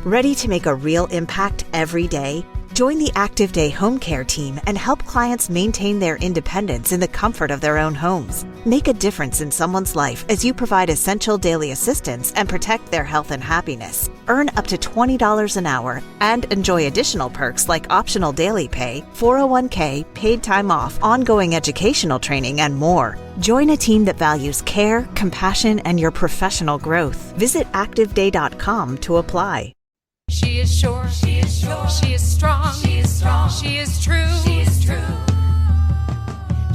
Ready to make a real impact every day? Join the Active Day Home Care team and help clients maintain their independence in the comfort of their own homes. Make a difference in someone's life as you provide essential daily assistance and protect their health and happiness. Earn up to $20 an hour and enjoy additional perks like optional daily pay, 401k, paid time off, ongoing educational training, and more. Join a team that values care, compassion, and your professional growth. Visit activeday.com to apply. She is sure, she is sure, she is strong, she is strong, she is true, she is true.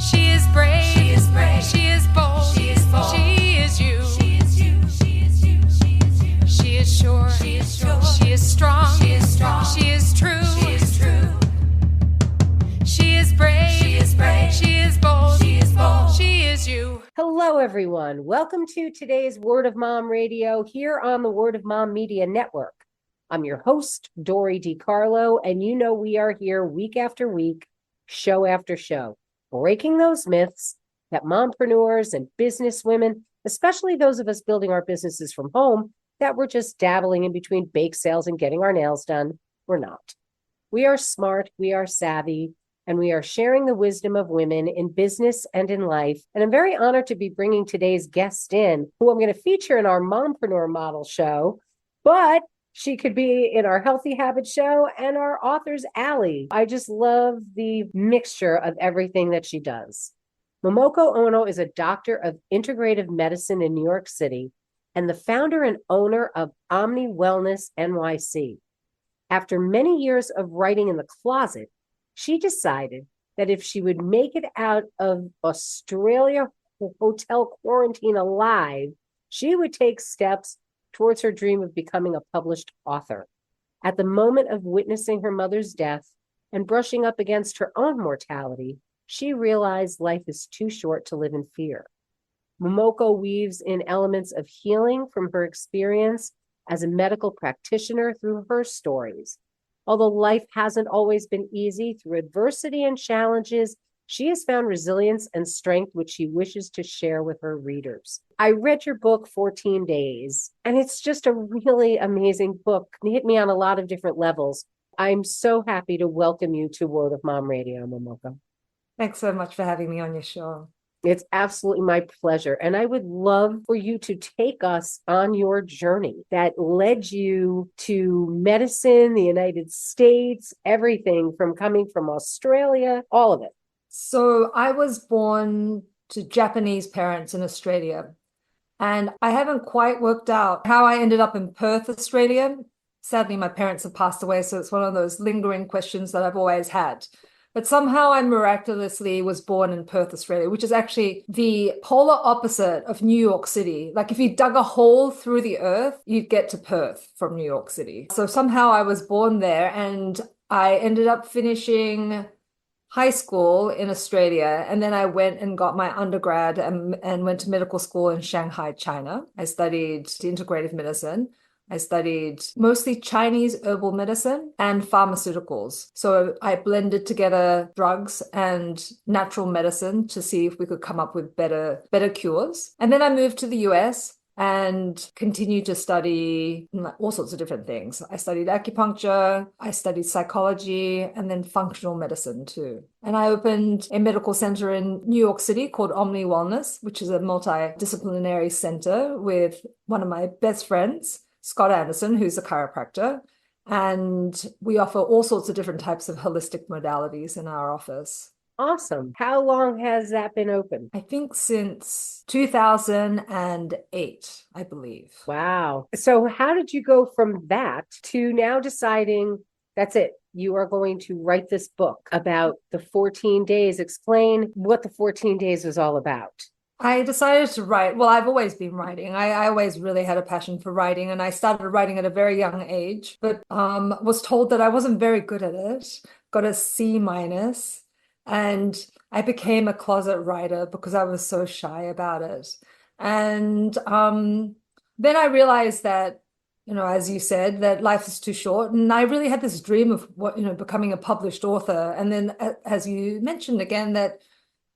She is brave, she is brave, she is bold, she is bold. She is you, she is you, she is you, she is you. She is sure, she is sure, she is strong, she is strong, she is true, she is true. She is brave, she is brave, she is bold, she is bold. She is you. Hello, everyone. Welcome to today's Word of Mom Radio here on the Word of Mom Media Network. I'm your host, Dori DeCarlo, and you know we are here week after week, show after show, breaking those myths that mompreneurs and business women, especially those of us building our businesses from home, that we're just dabbling in between bake sales and getting our nails done. We're not. We are smart, we are savvy, and we are sharing the wisdom of women in business and in life. And I'm very honored to be bringing today's guest in, who I'm going to feature in our Mompreneur model show, but she could be in our Healthy Habits show and our Author's Alley. I just love the mixture of everything that she does. Momoko Ono is a doctor of integrative medicine in New York City and the founder and owner of Omni Wellness NYC. After many years of writing in the closet, she decided that if she would make it out of Australia hotel quarantine alive, she would take steps towards her dream of becoming a published author. At the moment of witnessing her mother's death and brushing up against her own mortality, she realized life is too short to live in fear. Momoko weaves in elements of healing from her experience as a medical practitioner through her stories. Although life hasn't always been easy, through adversity and challenges, she has found resilience and strength, which she wishes to share with her readers. I read your book, 14 Days, and it's just a really amazing book. It hit me on a lot of different levels. I'm so happy to welcome you to Word of Mom Radio, Momoko. Thanks so much for having me on your show. It's absolutely my pleasure. And I would love for you to take us on your journey that led you to medicine, the United States, everything from coming from Australia, all of it. So I was born to Japanese parents in Australia, and I haven't quite worked out how I ended up in Perth, Australia. Sadly, my parents have passed away, so it's one of those lingering questions that I've always had. But somehow I miraculously was born in Perth, Australia, which is actually the polar opposite of New York City. Like if you dug a hole through the earth, you'd get to Perth from New York City. So somehow I was born there, and I ended up finishing high school in Australia, and then I went and got my undergrad and went to medical school in Shanghai, China. I studied integrative medicine. I studied mostly Chinese herbal medicine and pharmaceuticals. So I blended together drugs and natural medicine to see if we could come up with better cures. And then I moved to the US and continued to study all sorts of different things. I studied acupuncture, I studied psychology, and then functional medicine too. And I opened a medical center in New York City called Omni Wellness, which is a multidisciplinary center with one of my best friends, Scott Anderson, who's a chiropractor. And we offer all sorts of different types of holistic modalities in our office. Awesome. How long has that been open? I think since 2008, I believe. Wow. So how did you go from that to now deciding that's it? You are going to write this book about the 14 days. Explain what the 14 days was all about. I decided to write. Well, I've always been writing. I always really had a passion for writing, and I started writing at a very young age, but was told that I wasn't very good at it, got a C minus. And I became a closet writer because I was so shy about it. And then I realized that, as you said, that life is too short. And I really had this dream of becoming a published author. And then, as you mentioned again, that,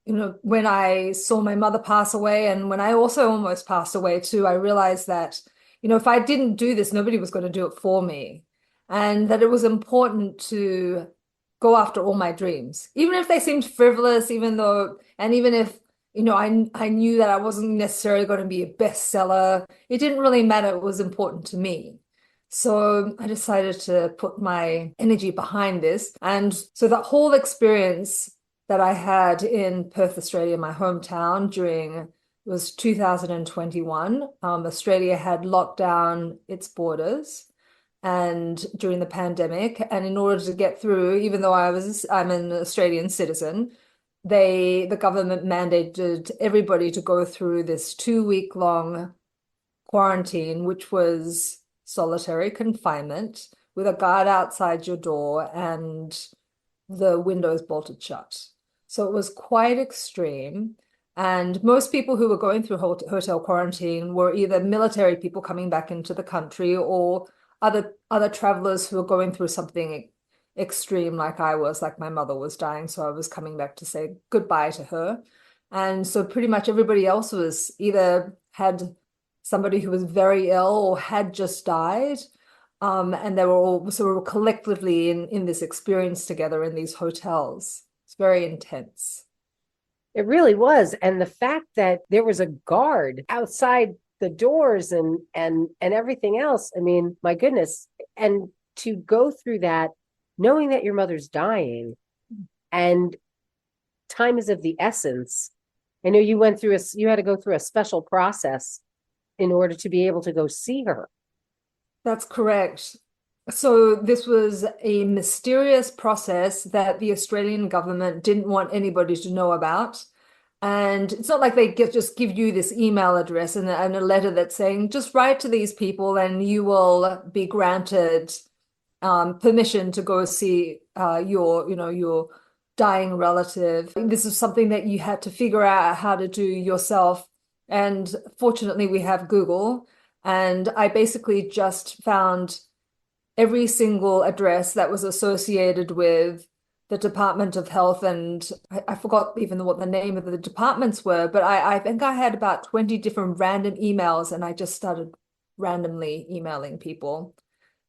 when I saw my mother pass away, and when I also almost passed away too, I realized that, if I didn't do this, nobody was going to do it for me. and that it was important to go after all my dreams, even if they seemed frivolous, even if, I knew that I wasn't necessarily going to be a bestseller. It didn't really matter. It was important to me. So I decided to put my energy behind this. And so that whole experience that I had in Perth, Australia, my hometown, it was 2021. Australia had locked down its borders and during the pandemic. And in order to get through, even though I'm an Australian citizen, the government mandated everybody to go through this 2-week long quarantine, which was solitary confinement with a guard outside your door and the windows bolted shut. So it was quite extreme. And most people who were going through hotel quarantine were either military people coming back into the country or other travelers who were going through something extreme like I was, like my mother was dying. So I was coming back to say goodbye to her. And so pretty much everybody else was either had somebody who was very ill or had just died. And they were all sort of collectively in this experience together in these hotels. It's very intense. It really was. And the fact that there was a guard outside the doors and everything else, I mean, my goodness. And to go through that, knowing that your mother's dying and time is of the essence. I know you had to go through a special process in order to be able to go see her. That's correct. So this was a mysterious process that the Australian government didn't want anybody to know about. And it's not like they just give you this email address and a letter that's saying, just write to these people and you will be granted permission to go see your dying relative. This is something that you had to figure out how to do yourself. And fortunately, we have Google. And I basically just found every single address that was associated with the Department of Health. And I forgot even what the name of the departments were, but I think I had about 20 different random emails, and I just started randomly emailing people.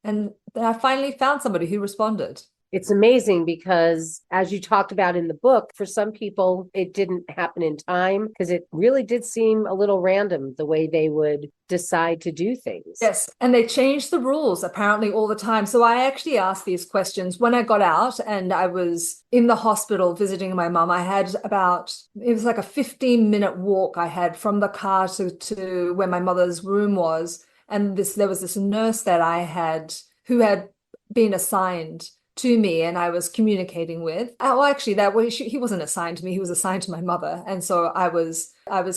And then I finally found somebody who responded. It's amazing because, as you talked about in the book, for some people, it didn't happen in time because it really did seem a little random the way they would decide to do things. Yes, and they changed the rules apparently all the time. So I actually asked these questions when I got out and I was in the hospital visiting my mum. It was like a 15-minute walk I had from the car to where my mother's room was. And there was this nurse that I had who had been assigned to me and I was communicating with. Oh, actually, he wasn't assigned to me. He was assigned to my mother. And so I was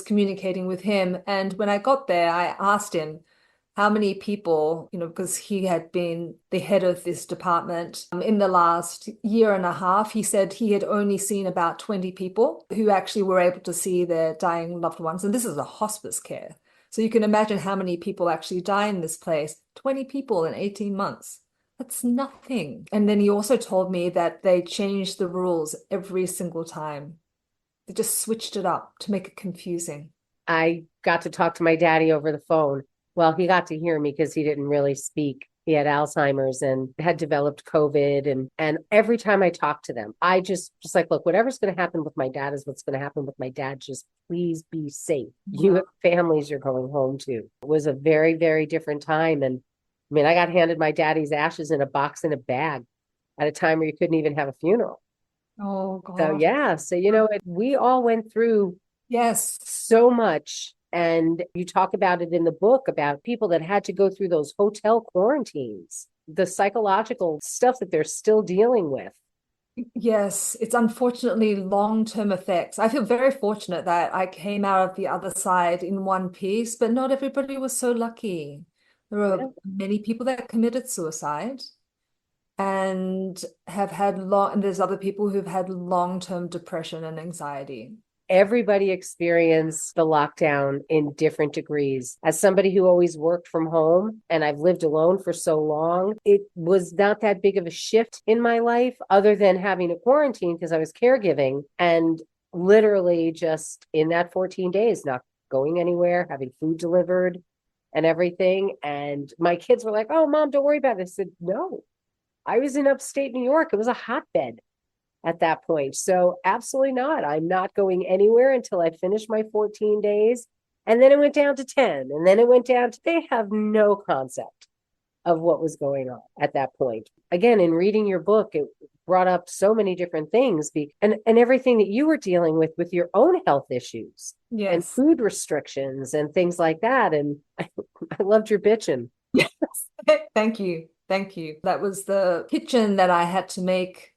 communicating with him. And when I got there, I asked him how many people, because he had been the head of this department in the last year and a half. He said he had only seen about 20 people who actually were able to see their dying loved ones. And this is a hospice care. So you can imagine how many people actually die in this place. 20 people in 18 months. That's nothing. And then he also told me that they changed the rules every single time. They just switched it up to make it confusing. I got to talk to my daddy over the phone. Well, he got to hear me because he didn't really speak. He had Alzheimer's and had developed COVID. And every time I talked to them, I just like, look, whatever's going to happen with my dad is what's going to happen with my dad. Just please be safe. You have families you're going home to. It was a very, very different time. And I mean, I got handed my daddy's ashes in a box in a bag at a time where you couldn't even have a funeral. Oh, God. So, yeah. So, we all went through so much. And you talk about it in the book about people that had to go through those hotel quarantines, the psychological stuff that they're still dealing with. Yes, it's unfortunately long-term effects. I feel very fortunate that I came out of the other side in one piece, but not everybody was so lucky. There are many people that committed suicide and and there's other people who've had long-term depression and anxiety. Everybody experienced the lockdown in different degrees. As somebody who always worked from home and I've lived alone for so long, it was not that big of a shift in my life other than having a quarantine because I was caregiving and literally just in that 14 days, not going anywhere, having food delivered and everything. And my kids were like, oh, Mom, don't worry about it. I said, no, I was in upstate New York. It was a hotbed at that point. So absolutely not. I'm not going anywhere until I finish my 14 days. And then it went down to 10. And then it went down to, they have no concept of what was going on at that point. Again, in reading your book, it brought up so many different things and everything that you were dealing with your own health issues and food restrictions and things like that. And I loved your bitching. Yes. Thank you. Thank you. That was the kitchen that I had to make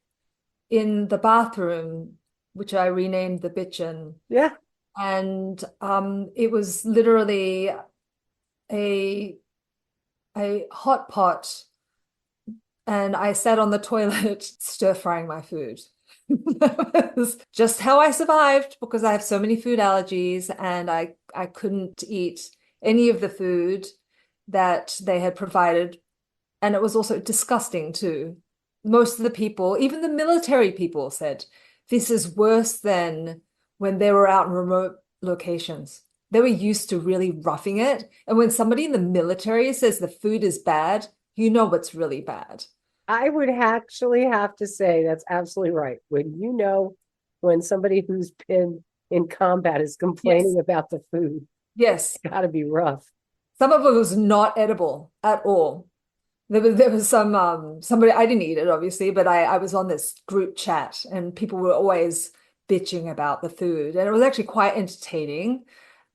in the bathroom, which I renamed the bitchin. Yeah. And it was literally a hot pot, and I sat on the toilet stir frying my food. That was just how I survived, because I have so many food allergies, and I couldn't eat any of the food that they had provided. And it was also disgusting too. Most of the people, even the military people, said this is worse than when they were out in remote locations. They were used to really roughing it. And when somebody in the military says the food is bad, you know it's really bad. I would actually have to say that's absolutely right. When somebody who's been in combat is complaining about the food, yes, it's got to be rough. Some of it was not edible at all. There was somebody, I didn't eat it obviously, but I was on this group chat and people were always bitching about the food, and it was actually quite entertaining.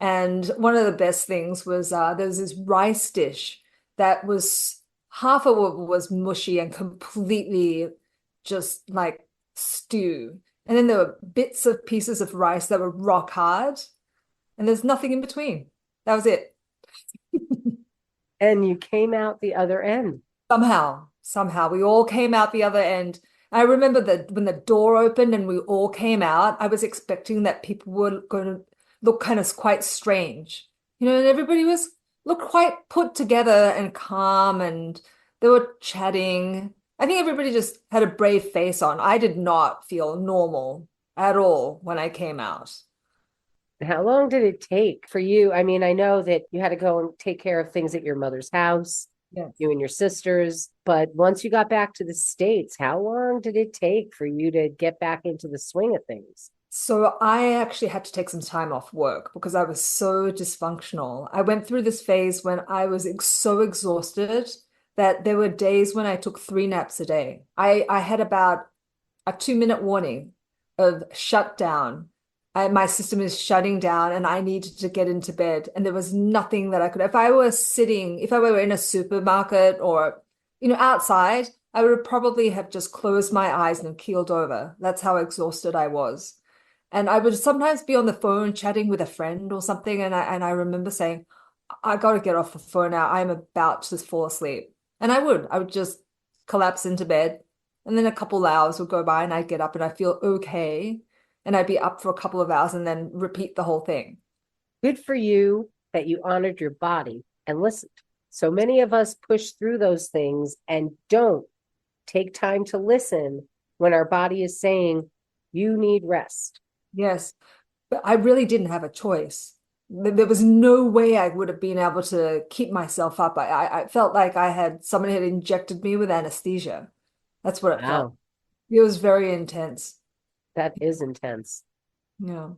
And one of the best things was there was this rice dish that was half of it was mushy and completely just like stew. And then there were bits of pieces of rice that were rock hard, and there's nothing in between. That was it. And you came out the other end. Somehow we all came out the other end. I remember that when the door opened and we all came out, I was expecting that people were going to look kind of quite strange, and everybody looked quite put together and calm, and they were chatting. I think everybody just had a brave face on. I did not feel normal at all when I came out. How long did it take for you? I mean, I know that you had to go and take care of things at your mother's house, you and your sisters, but once you got back to the States, how long did it take for you to get back into the swing of things? So I actually had to take some time off work because I was so dysfunctional. I went through this phase when I was so exhausted that there were days when I took 3 naps a day. I had about a 2-minute warning of shutdown. My system is shutting down and I needed to get into bed. And there was nothing that I could. If I were in a supermarket or, outside, I would probably have just closed my eyes and keeled over. That's how exhausted I was. And I would sometimes be on the phone chatting with a friend or something. And I remember saying, I got to get off the phone now. I'm about to fall asleep. And I would just collapse into bed. And then a couple of hours would go by and I'd get up and I'd feel okay. And I'd be up for a couple of hours and then repeat the whole thing. Good for you that you honored your body and listened. So many of us push through those things and don't take time to listen when our body is saying, you need rest. Yes, but I really didn't have a choice. There was no way I would have been able to keep myself up. I felt like someone had injected me with anesthesia. That's what it felt. It was very intense. That is intense. Yeah.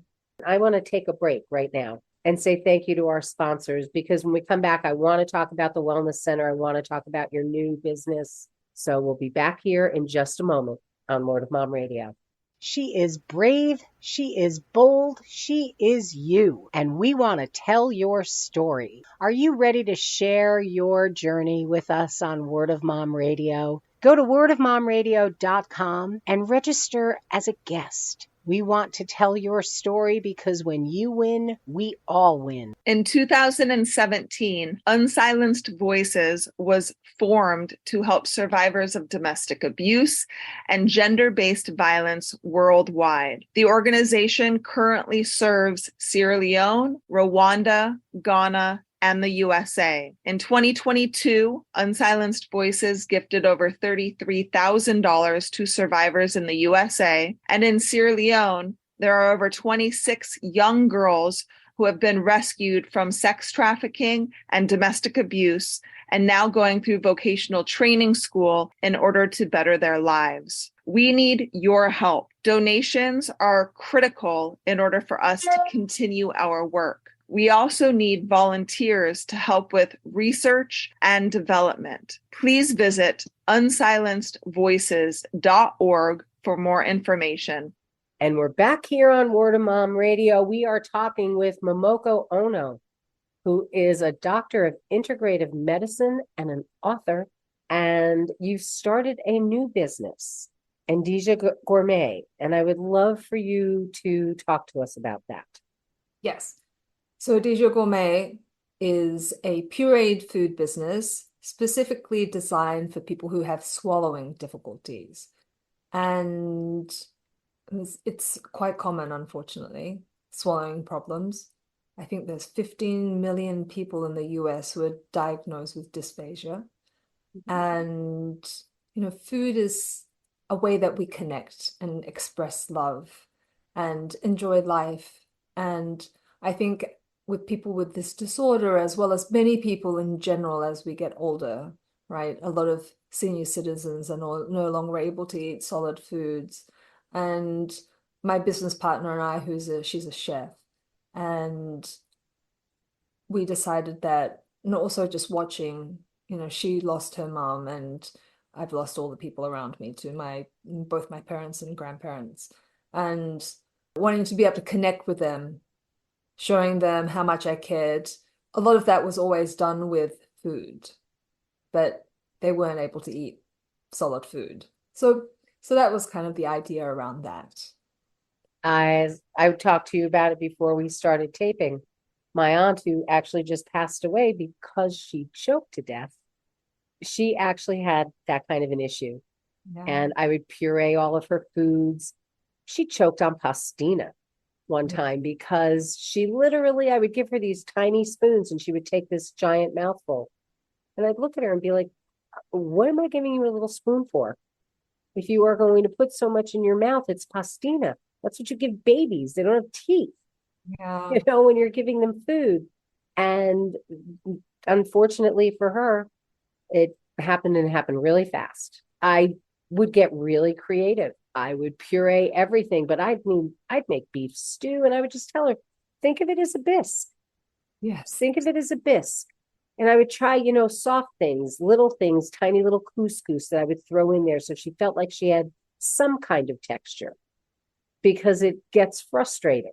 I want to take a break right now and say thank you to our sponsors, because when we come back, I want to talk about the Wellness Center. I want to talk about your new business. So we'll be back here in just a moment on Word of Mom Radio. She is brave, she is bold, she is you, and we want to tell your story. Are you ready to share your journey with us on Word of Mom Radio? Go to wordofmomradio.com and register as a guest. We want to tell your story because when you win, we all win. In 2017, Unsilenced Voices was formed to help survivors of domestic abuse and gender-based violence worldwide. The organization currently serves Sierra Leone, Rwanda, Ghana, and the USA. In 2022, Unsilenced Voices gifted over $33,000 to survivors in the USA. And in Sierra Leone, there are over 26 young girls who have been rescued from sex trafficking and domestic abuse and now going through vocational training school in order to better their lives. We need your help. Donations are critical in order for us to continue our work. We also need volunteers to help with research and development. Please visit unsilencedvoices.org for more information. And we're back here on Word of Mom Radio. We are talking with Momoko Ono, who is a doctor of integrative medicine and an author. And you've started a new business, Indija Gourmet. And I would love for you to talk to us about that. Yes. So Indija Gourmet is a pureed food business specifically designed for people who have swallowing difficulties. And it's quite common, unfortunately, swallowing problems. I think there's 15 million people in the US who are diagnosed with dysphagia. And, food is a way that we connect and express love and enjoy life. And I think with people with this disorder, as well as many people in general as we get older, right? A lot of senior citizens are no longer able to eat solid foods. And my business partner and I, she's a chef, and we decided that, and also just watching, she lost her mom, and I've lost all the people around me too, both my parents and grandparents, and wanting to be able to connect with them, showing them how much I cared. A lot of that was always done with food, but they weren't able to eat solid food. So that was kind of the idea around that. I talked to you about it before we started taping. My aunt, who actually just passed away because she choked to death, she actually had that kind of an issue. Yeah. And I would puree all of her foods. She choked on pastina one time because I would give her these tiny spoons and she would take this giant mouthful. And I'd look at her and be like, what am I giving you a little spoon for? If you are going to put so much in your mouth, it's pastina. That's what you give babies. They don't have teeth, Yeah. when you're giving them food. And unfortunately for her, it happened really fast. I would get really creative. I would puree everything, but I'd make beef stew, and I would just tell her, think of it as a bisque. Yes. Think of it as a bisque. And I would try, soft things, little things, tiny little couscous that I would throw in there. So she felt like she had some kind of texture, because it gets frustrating.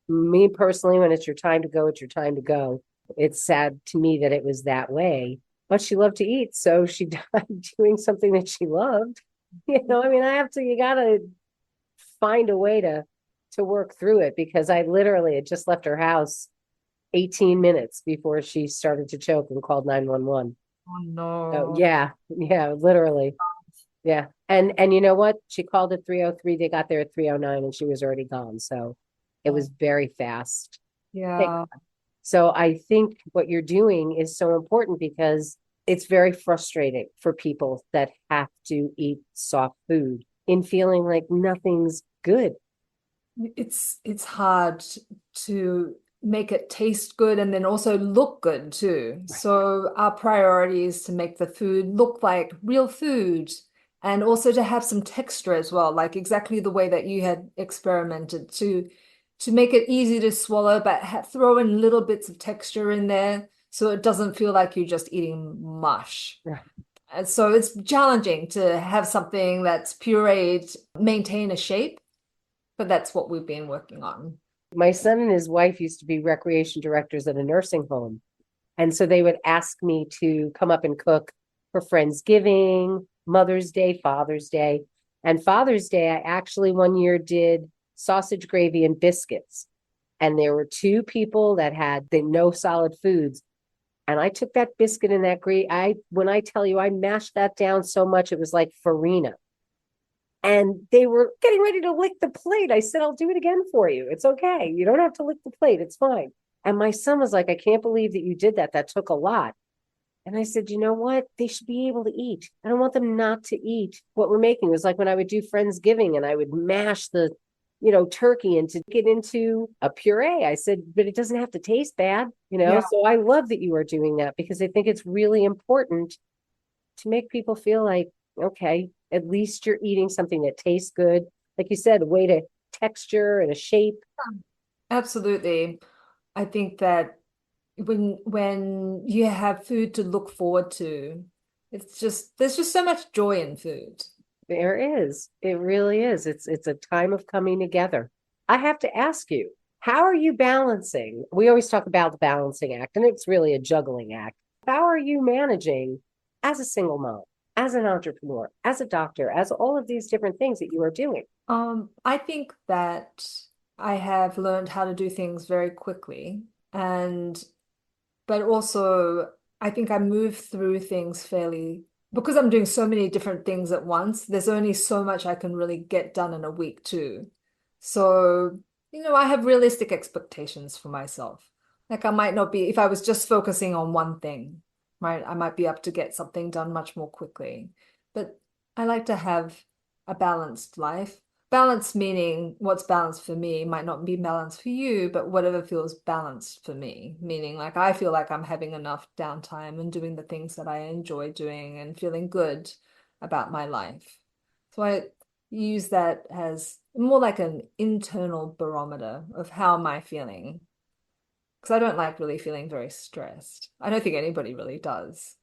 Me personally, when it's your time to go, it's your time to go. It's sad to me that it was that way, but she loved to eat. So she died doing something that she loved. You gotta find a way to work through it, because I literally had just left her house 18 minutes before she started to choke and called 911. Oh no. So, yeah, literally. Yeah. And you know what? She called at 3:03. They got there at 3:09 and she was already gone. So it was very fast. Yeah. So I think what you're doing is so important, because it's very frustrating for people that have to eat soft food in feeling like nothing's good. It's hard to make it taste good and then also look good too. Right. So our priority is to make the food look like real food, and also to have some texture as well, like exactly the way that you had experimented, to make it easy to swallow, but throw in little bits of texture in there so it doesn't feel like you're just eating mush. Right. And so it's challenging to have something that's pureed, maintain a shape, but that's what we've been working on. My son and his wife used to be recreation directors at a nursing home. And so they would ask me to come up and cook for Friendsgiving, Mother's Day, Father's Day. And Father's Day, I actually one year did sausage gravy and biscuits. And there were two people that had no solid foods. And I took that biscuit and that gravy. When I tell you, I mashed that down so much, it was like farina. And they were getting ready to lick the plate. I said, I'll do it again for you. It's okay. You don't have to lick the plate. It's fine. And my son was like, I can't believe that you did that. That took a lot. And I said, you know what? They should be able to eat. I don't want them not to eat what we're making. It was like when I would do Friendsgiving and I would mash the turkey and to get into a puree. I said, but it doesn't have to taste bad, Yeah. So I love that you are doing that because I think it's really important to make people feel like, okay, at least you're eating something that tastes good. Like you said, a way to texture and a shape. Absolutely. I think that when you have food to look forward to, there's just so much joy in food. There is. It really is. It's a time of coming together. I have to ask you, how are you balancing? We always talk about the balancing act, and it's really a juggling act. How are you managing as a single mom, as an entrepreneur, as a doctor, as all of these different things that you are doing? I think that I have learned how to do things very quickly, but also I think I move through things fairly because I'm doing so many different things at once. There's only so much I can really get done in a week too. So, I have realistic expectations for myself. Like I might not be, if I was just focusing on one thing, right? I might be able to get something done much more quickly. But I like to have a balanced life. Balance meaning what's balanced for me might not be balanced for you, but whatever feels balanced for me, meaning like I feel like I'm having enough downtime and doing the things that I enjoy doing and feeling good about my life. So I use that as more like an internal barometer of how am I feeling? Because I don't like really feeling very stressed. I don't think anybody really does.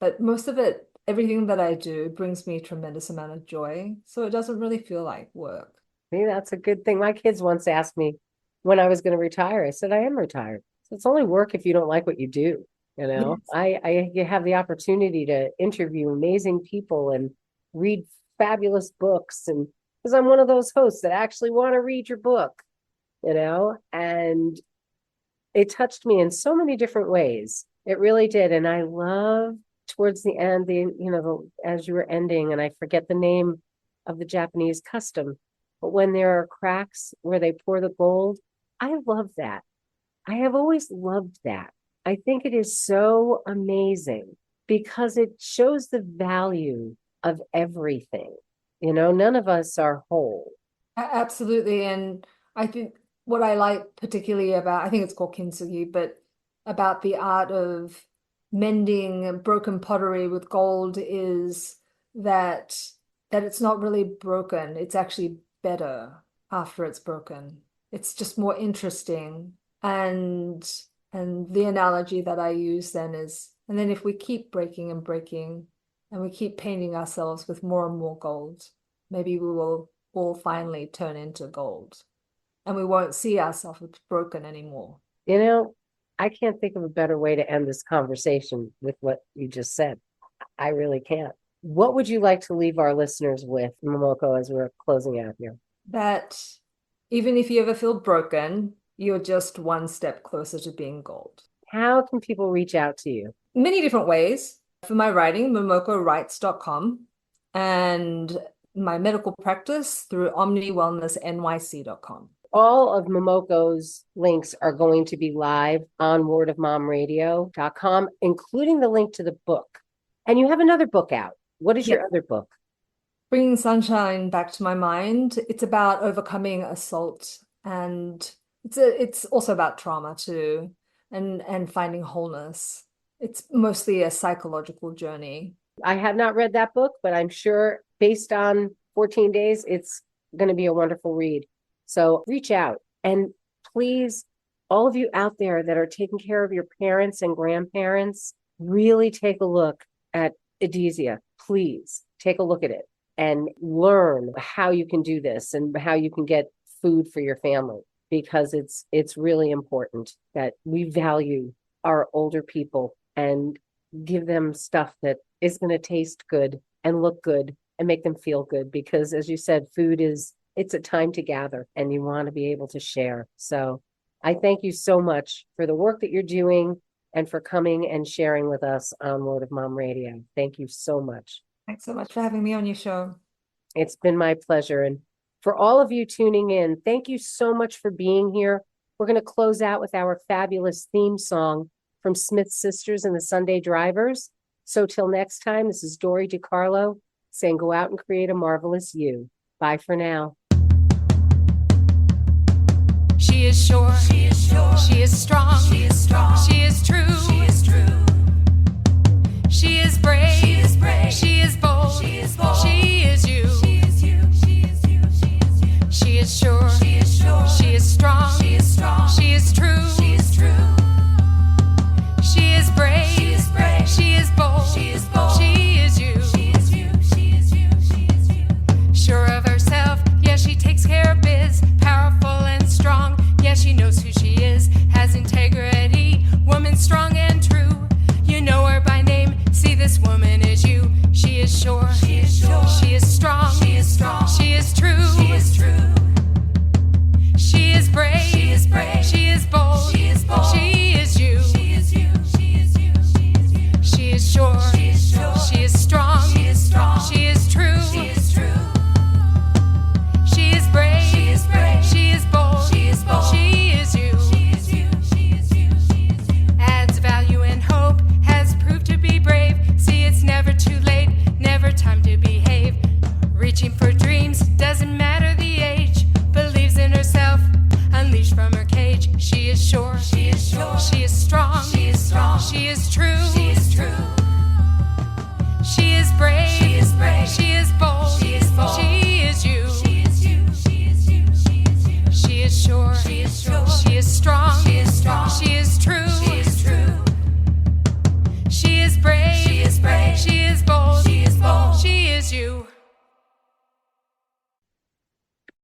But most of it, everything that I do brings me a tremendous amount of joy. So it doesn't really feel like work. Maybe that's a good thing. My kids once asked me when I was going to retire. I said, I am retired. So it's only work if you don't like what you do. Yes. I have the opportunity to interview amazing people and read fabulous books. And because I'm one of those hosts that actually want to read your book, and it touched me in so many different ways. It really did. And I love towards the end, as you were ending, and I forget the name of the Japanese custom, but when there are cracks where they pour the gold, I love that. I have always loved that. I think it is so amazing because it shows the value of everything. None of us are whole. Absolutely. And I think what I like particularly about, I think it's called kintsugi, but about the art of mending broken pottery with gold is that it's not really broken. It's actually better after it's broken. It's just more interesting. And the analogy that I use then is, and then if we keep breaking and breaking and we keep painting ourselves with more and more gold, maybe we will all finally turn into gold and we won't see ourselves as broken anymore. I can't think of a better way to end this conversation with what you just said. I really can't. What would you like to leave our listeners with, Momoko, as we're closing out here? That even if you ever feel broken, you're just one step closer to being gold. How can people reach out to you? Many different ways. For my writing, momokowrites.com, and my medical practice through omniwellnessnyc.com. All of Momoko's links are going to be live on wordofmomradio.com, including the link to the book. And you have another book out. What is your other book? Bringing Sunshine Back to My Mind. It's about overcoming assault, and it's also about trauma too, and finding wholeness. It's mostly a psychological journey. I have not read that book, but I'm sure based on 14 days, it's going to be a wonderful read. So reach out, and please, all of you out there that are taking care of your parents and grandparents, really take a look at Edizia. Please take a look at it and learn how you can do this and how you can get food for your family, because it's really important that we value our older people and give them stuff that is going to taste good and look good and make them feel good. Because as you said, it's a time to gather and you want to be able to share. So I thank you so much for the work that you're doing and for coming and sharing with us on Word of Mom Radio. Thank you so much. Thanks so much for having me on your show. It's been my pleasure. And for all of you tuning in, thank you so much for being here. We're going to close out with our fabulous theme song from Smith Sisters and the Sunday Drivers. So till next time, this is Dori DeCarlo saying go out and create a marvelous you. Bye for now. She is sure. She is sure. She is strong. She is strong. She is true. She is true. She is brave. She is brave. She is bold. She is bold. She is you. She is you. She is you. She is you. She is sure. She is sure. She is strong. She is strong. She is true. She is true. She is brave. She is brave. She is bold. She is bold. She is you. She is you. She is you. She is you. Sure of herself, yeah, she takes care of biz. Powerful and strong, yeah, she knows who she is. Has integrity, woman strong and true. You know her by name, see this woman is you. She is sure. She is sure. She is strong. She is strong. She is true. She is true. She is brave. She is brave. She is bold. She is bold. She is you. She is you. She is you. She is you. She is sure. She is sure. She is strong. She is strong. She is true. She is true. She is brave. She is brave. She is bold. She is bold. She is you. She is you. She is you. She is you. Adds value and hope. Has proved to be brave. See, it's never too late. Never time to behave. Reaching for dreams. Doesn't matter the age. Believes in herself. Unleashed from her cage. She is sure. She is sure. She is strong. She is strong. She is true. She is true. She is brave. She is brave. She is bold.